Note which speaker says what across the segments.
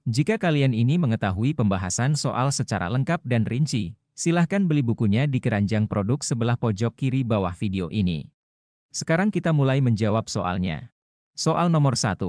Speaker 1: Jika kalian ini mengetahui pembahasan soal secara lengkap dan rinci, silahkan beli bukunya di keranjang produk sebelah pojok kiri bawah video ini. Sekarang kita mulai menjawab soalnya. Soal nomor 1.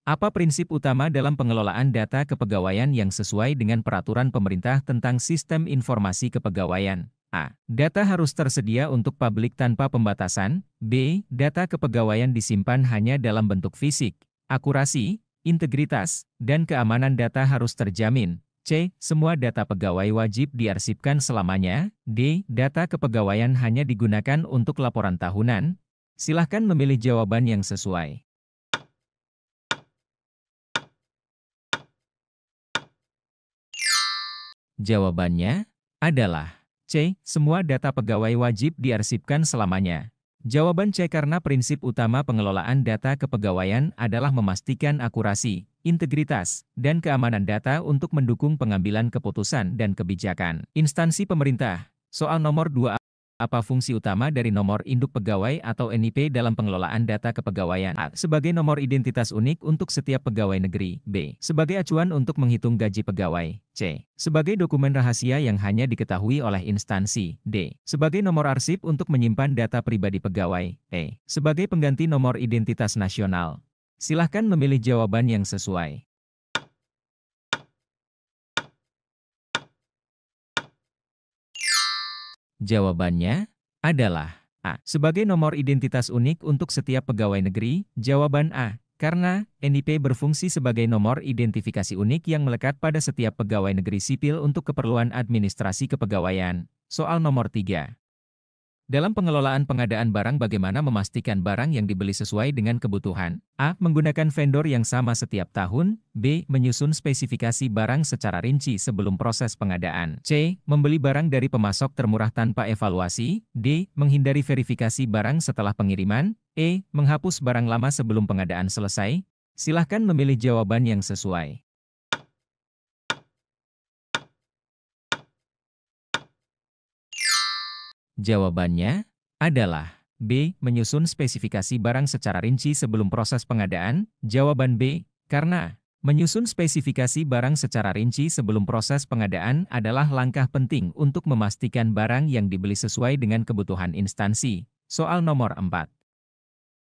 Speaker 1: Apa prinsip utama dalam pengelolaan data kepegawaian yang sesuai dengan peraturan pemerintah tentang sistem informasi kepegawaian? A. Data harus tersedia untuk publik tanpa pembatasan. B. Data kepegawaian disimpan hanya dalam bentuk fisik. Akurasi, integritas, dan keamanan data harus terjamin. C. Semua data pegawai wajib diarsipkan selamanya. D. Data kepegawaian hanya digunakan untuk laporan tahunan. Silahkan memilih jawaban yang sesuai. Jawabannya adalah C. Semua data pegawai wajib diarsipkan selamanya. Jawaban C karena prinsip utama pengelolaan data kepegawaian adalah memastikan akurasi, integritas, dan keamanan data untuk mendukung pengambilan keputusan dan kebijakan instansi pemerintah. Soal nomor 2. Apa fungsi utama dari nomor induk pegawai atau NIP dalam pengelolaan data kepegawaian? A. Sebagai nomor identitas unik untuk setiap pegawai negeri. B. Sebagai acuan untuk menghitung gaji pegawai. C. Sebagai dokumen rahasia yang hanya diketahui oleh instansi. D. Sebagai nomor arsip untuk menyimpan data pribadi pegawai. E. Sebagai pengganti nomor identitas nasional. Silahkan memilih jawaban yang sesuai. Jawabannya adalah A. Sebagai nomor identitas unik untuk setiap pegawai negeri. Jawaban A. Karena NIP berfungsi sebagai nomor identifikasi unik yang melekat pada setiap pegawai negeri sipil untuk keperluan administrasi kepegawaian. Soal nomor 3. Dalam pengelolaan pengadaan barang, bagaimana memastikan barang yang dibeli sesuai dengan kebutuhan? A. Menggunakan vendor yang sama setiap tahun. B. Menyusun spesifikasi barang secara rinci sebelum proses pengadaan. C. Membeli barang dari pemasok termurah tanpa evaluasi. D. Menghindari verifikasi barang setelah pengiriman. E. Menghapus barang lama sebelum pengadaan selesai. Silahkan memilih jawaban yang sesuai. Jawabannya adalah B. Menyusun spesifikasi barang secara rinci sebelum proses pengadaan. Jawaban B. Karena menyusun spesifikasi barang secara rinci sebelum proses pengadaan adalah langkah penting untuk memastikan barang yang dibeli sesuai dengan kebutuhan instansi. Soal nomor 4.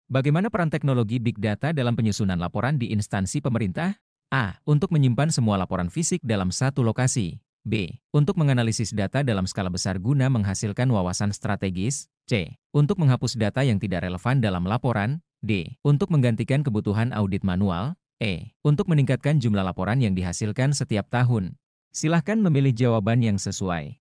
Speaker 1: Bagaimana peran teknologi Big Data dalam penyusunan laporan di instansi pemerintah? A. Untuk menyimpan semua laporan fisik dalam satu lokasi. B. Untuk menganalisis data dalam skala besar guna menghasilkan wawasan strategis. C. Untuk menghapus data yang tidak relevan dalam laporan. D. Untuk menggantikan kebutuhan audit manual. E. Untuk meningkatkan jumlah laporan yang dihasilkan setiap tahun. Silahkan memilih jawaban yang sesuai.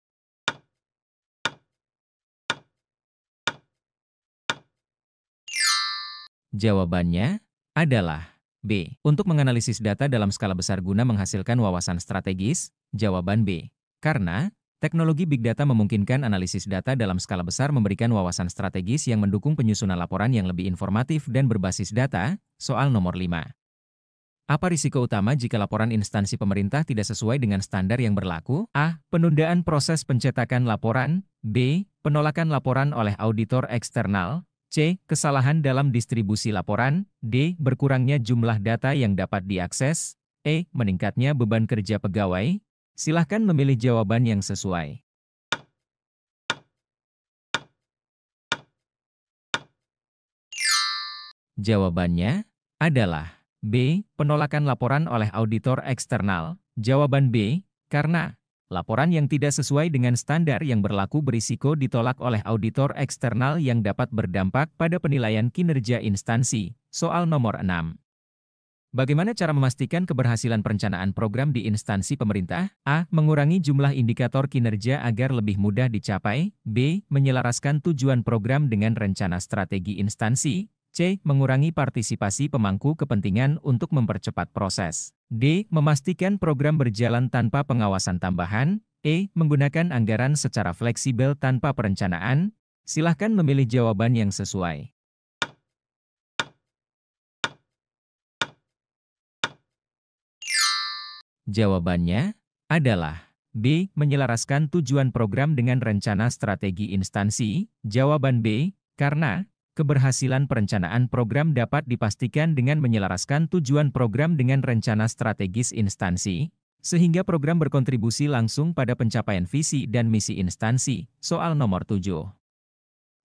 Speaker 1: Jawabannya adalah B. Untuk menganalisis data dalam skala besar guna menghasilkan wawasan strategis. Jawaban B. Karena teknologi Big Data memungkinkan analisis data dalam skala besar memberikan wawasan strategis yang mendukung penyusunan laporan yang lebih informatif dan berbasis data. Soal nomor 5. Apa risiko utama jika laporan instansi pemerintah tidak sesuai dengan standar yang berlaku? A. Penundaan proses pencetakan laporan. B. Penolakan laporan oleh auditor eksternal. C. Kesalahan dalam distribusi laporan. D. Berkurangnya jumlah data yang dapat diakses. E. Meningkatnya beban kerja pegawai. Silahkan memilih jawaban yang sesuai. Jawabannya adalah B. Penolakan laporan oleh auditor eksternal. Jawaban B. Karena laporan yang tidak sesuai dengan standar yang berlaku berisiko ditolak oleh auditor eksternal yang dapat berdampak pada penilaian kinerja instansi. Soal nomor 6. Bagaimana cara memastikan keberhasilan perencanaan program di instansi pemerintah? A. Mengurangi jumlah indikator kinerja agar lebih mudah dicapai. B. Menyelaraskan tujuan program dengan rencana strategi instansi. C. Mengurangi partisipasi pemangku kepentingan untuk mempercepat proses. D. Memastikan program berjalan tanpa pengawasan tambahan. E. Menggunakan anggaran secara fleksibel tanpa perencanaan. Silahkan memilih jawaban yang sesuai. Jawabannya adalah B. Menyelaraskan tujuan program dengan rencana strategi instansi. Jawaban B. Karena Keberhasilan perencanaan program dapat dipastikan dengan menyelaraskan tujuan program dengan rencana strategis instansi, sehingga program berkontribusi langsung pada pencapaian visi dan misi instansi. Soal nomor 7.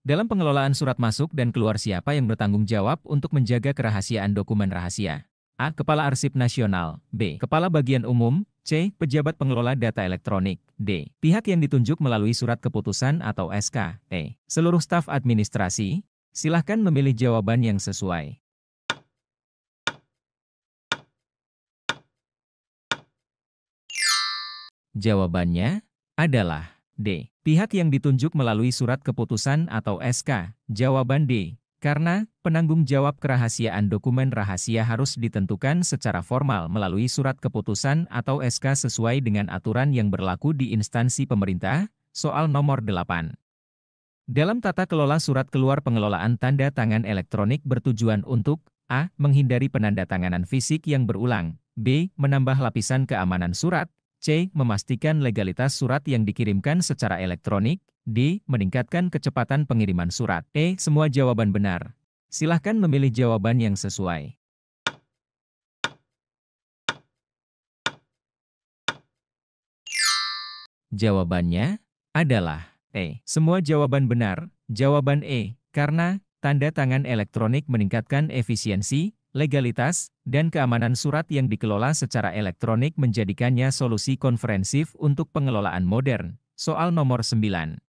Speaker 1: Dalam pengelolaan surat masuk dan keluar, siapa yang bertanggung jawab untuk menjaga kerahasiaan dokumen rahasia? A. Kepala Arsip Nasional. B. Kepala Bagian Umum. C. Pejabat Pengelola Data Elektronik. D. Pihak yang ditunjuk melalui surat keputusan atau SK. E. Seluruh staf administrasi. Silahkan memilih jawaban yang sesuai. Jawabannya adalah D. Pihak yang ditunjuk melalui surat keputusan atau SK. Jawaban D. Karena penanggung jawab kerahasiaan dokumen rahasia harus ditentukan secara formal melalui surat keputusan atau SK sesuai dengan aturan yang berlaku di instansi pemerintah. Soal nomor 8. Dalam tata kelola surat keluar, pengelolaan tanda tangan elektronik bertujuan untuk A. Menghindari penandatanganan fisik yang berulang. B. Menambah lapisan keamanan surat. C. Memastikan legalitas surat yang dikirimkan secara elektronik. D. Meningkatkan kecepatan pengiriman surat. E. Semua jawaban benar. Silahkan memilih jawaban yang sesuai. Jawabannya adalah E. Semua jawaban benar. Jawaban E. Karena tanda tangan elektronik meningkatkan efisiensi, legalitas, dan keamanan surat yang dikelola secara elektronik, menjadikannya solusi konferensif untuk pengelolaan modern. Soal nomor 9.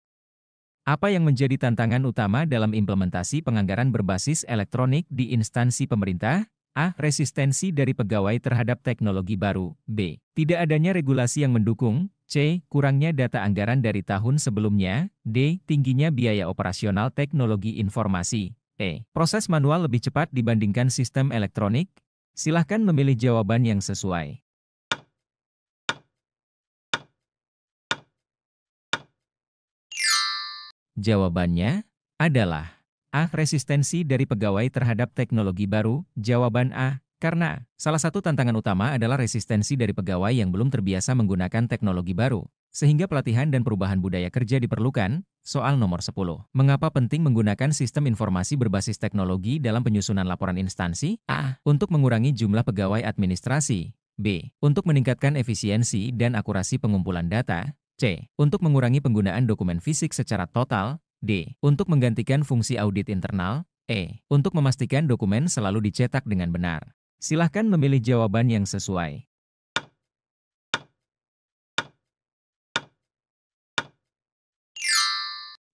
Speaker 1: Apa yang menjadi tantangan utama dalam implementasi penganggaran berbasis elektronik di instansi pemerintah? A. Resistensi dari pegawai terhadap teknologi baru. B. Tidak adanya regulasi yang mendukung. C. Kurangnya data anggaran dari tahun sebelumnya. D. Tingginya biaya operasional teknologi informasi. E. Proses manual lebih cepat dibandingkan sistem elektronik. Silahkan memilih jawaban yang sesuai. Jawabannya adalah A. Resistensi dari pegawai terhadap teknologi baru. Jawaban A. Karena salah satu tantangan utama adalah resistensi dari pegawai yang belum terbiasa menggunakan teknologi baru, sehingga pelatihan dan perubahan budaya kerja diperlukan. Soal nomor 10. Mengapa penting menggunakan sistem informasi berbasis teknologi dalam penyusunan laporan instansi? A. Untuk mengurangi jumlah pegawai administrasi. B. Untuk meningkatkan efisiensi dan akurasi pengumpulan data. C. Untuk mengurangi penggunaan dokumen fisik secara total. D. Untuk menggantikan fungsi audit internal. E. Untuk memastikan dokumen selalu dicetak dengan benar. Silahkan memilih jawaban yang sesuai.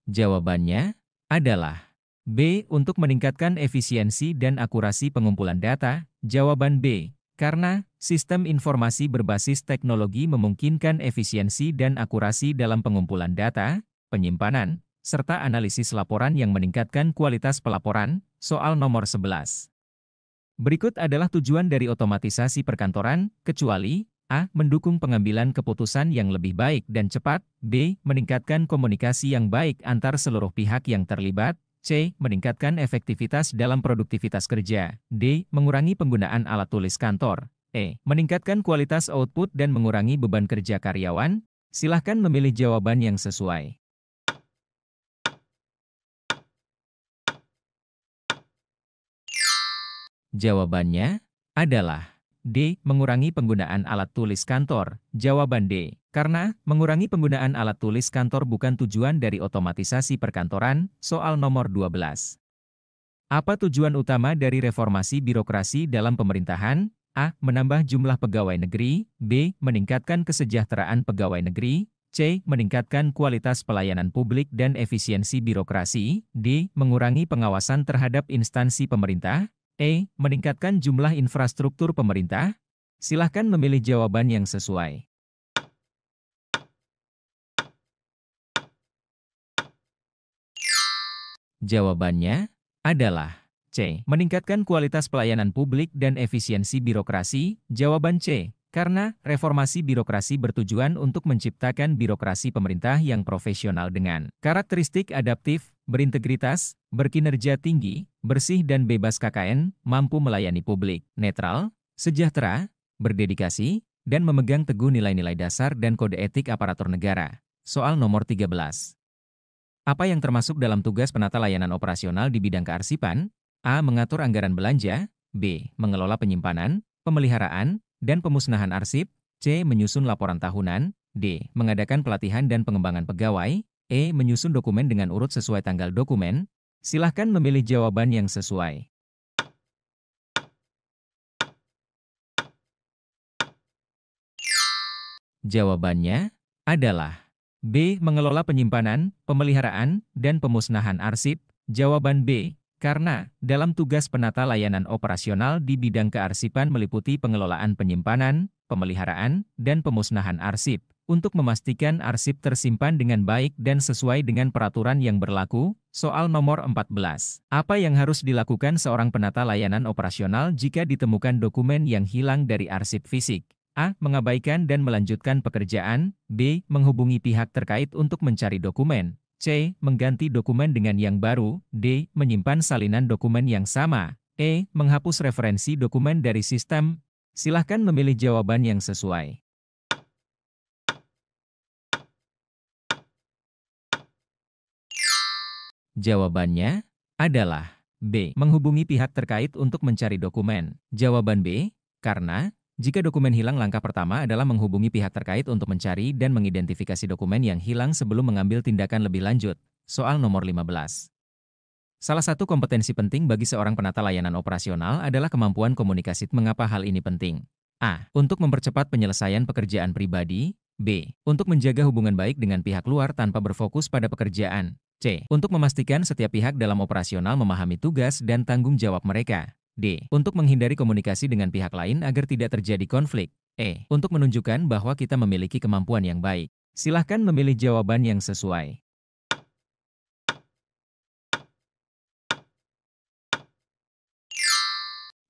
Speaker 1: Jawabannya adalah B. Untuk meningkatkan efisiensi dan akurasi pengumpulan data. Jawaban B. Karena sistem informasi berbasis teknologi memungkinkan efisiensi dan akurasi dalam pengumpulan data, penyimpanan, serta analisis laporan yang meningkatkan kualitas pelaporan. Soal nomor 11. Berikut adalah tujuan dari otomatisasi perkantoran, kecuali A. Mendukung pengambilan keputusan yang lebih baik dan cepat. B. Meningkatkan komunikasi yang baik antar seluruh pihak yang terlibat. C. Meningkatkan efektivitas dalam produktivitas kerja. D. Mengurangi penggunaan alat tulis kantor. E. Meningkatkan kualitas output dan mengurangi beban kerja karyawan. Silahkan memilih jawaban yang sesuai. Jawabannya adalah D. Mengurangi penggunaan alat tulis kantor. Jawaban D. Karena mengurangi penggunaan alat tulis kantor bukan tujuan dari otomatisasi perkantoran. Soal nomor 12. Apa tujuan utama dari reformasi birokrasi dalam pemerintahan? A. Menambah jumlah pegawai negeri. B. Meningkatkan kesejahteraan pegawai negeri. C. Meningkatkan kualitas pelayanan publik dan efisiensi birokrasi. D. Mengurangi pengawasan terhadap instansi pemerintah. E. Meningkatkan jumlah infrastruktur pemerintah. Silahkan memilih jawaban yang sesuai. Jawabannya adalah C. Meningkatkan kualitas pelayanan publik dan efisiensi birokrasi. Jawaban C. Karena reformasi birokrasi bertujuan untuk menciptakan birokrasi pemerintah yang profesional dengan karakteristik adaptif, berintegritas, berkinerja tinggi, bersih dan bebas KKN, mampu melayani publik, netral, sejahtera, berdedikasi, dan memegang teguh nilai-nilai dasar dan kode etik aparatur negara. Soal nomor 13. Apa yang termasuk dalam tugas penata layanan operasional di bidang kearsipan? A. Mengatur anggaran belanja. B. Mengelola penyimpanan, pemeliharaan, dan pemusnahan arsip. C. Menyusun laporan tahunan. D. Mengadakan pelatihan dan pengembangan pegawai. E. Menyusun dokumen dengan urut sesuai tanggal dokumen. Silahkan memilih jawaban yang sesuai. Jawabannya adalah B. Mengelola penyimpanan, pemeliharaan, dan pemusnahan arsip. Jawaban B. Karena dalam tugas penata layanan operasional di bidang kearsipan meliputi pengelolaan penyimpanan, pemeliharaan, dan pemusnahan arsip, untuk memastikan arsip tersimpan dengan baik dan sesuai dengan peraturan yang berlaku. Soal nomor 14. Apa yang harus dilakukan seorang penata layanan operasional jika ditemukan dokumen yang hilang dari arsip fisik? A. Mengabaikan dan melanjutkan pekerjaan. B. Menghubungi pihak terkait untuk mencari dokumen. C. Mengganti dokumen dengan yang baru. D. Menyimpan salinan dokumen yang sama. E. Menghapus referensi dokumen dari sistem. Silahkan memilih jawaban yang sesuai. Jawabannya adalah B. Menghubungi pihak terkait untuk mencari dokumen. Jawaban B. Karena jika dokumen hilang, langkah pertama adalah menghubungi pihak terkait untuk mencari dan mengidentifikasi dokumen yang hilang sebelum mengambil tindakan lebih lanjut. Soal nomor 15. Salah satu kompetensi penting bagi seorang penata layanan operasional adalah kemampuan komunikasi. Mengapa hal ini penting? A. Untuk mempercepat penyelesaian pekerjaan pribadi. B. Untuk menjaga hubungan baik dengan pihak luar tanpa berfokus pada pekerjaan. C. Untuk memastikan setiap pihak dalam operasional memahami tugas dan tanggung jawab mereka. D. Untuk menghindari komunikasi dengan pihak lain agar tidak terjadi konflik. E. Untuk menunjukkan bahwa kita memiliki kemampuan yang baik. Silahkan memilih jawaban yang sesuai.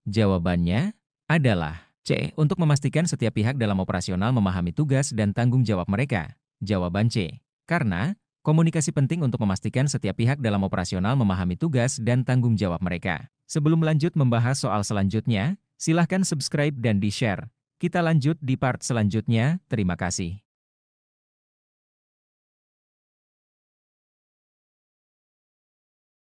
Speaker 1: Jawabannya adalah C. Untuk memastikan setiap pihak dalam operasional memahami tugas dan tanggung jawab mereka. Jawaban C. Karena komunikasi penting untuk memastikan setiap pihak dalam operasional memahami tugas dan tanggung jawab mereka. Sebelum lanjut membahas soal selanjutnya, silahkan subscribe dan di-share. Kita lanjut di part selanjutnya. Terima kasih.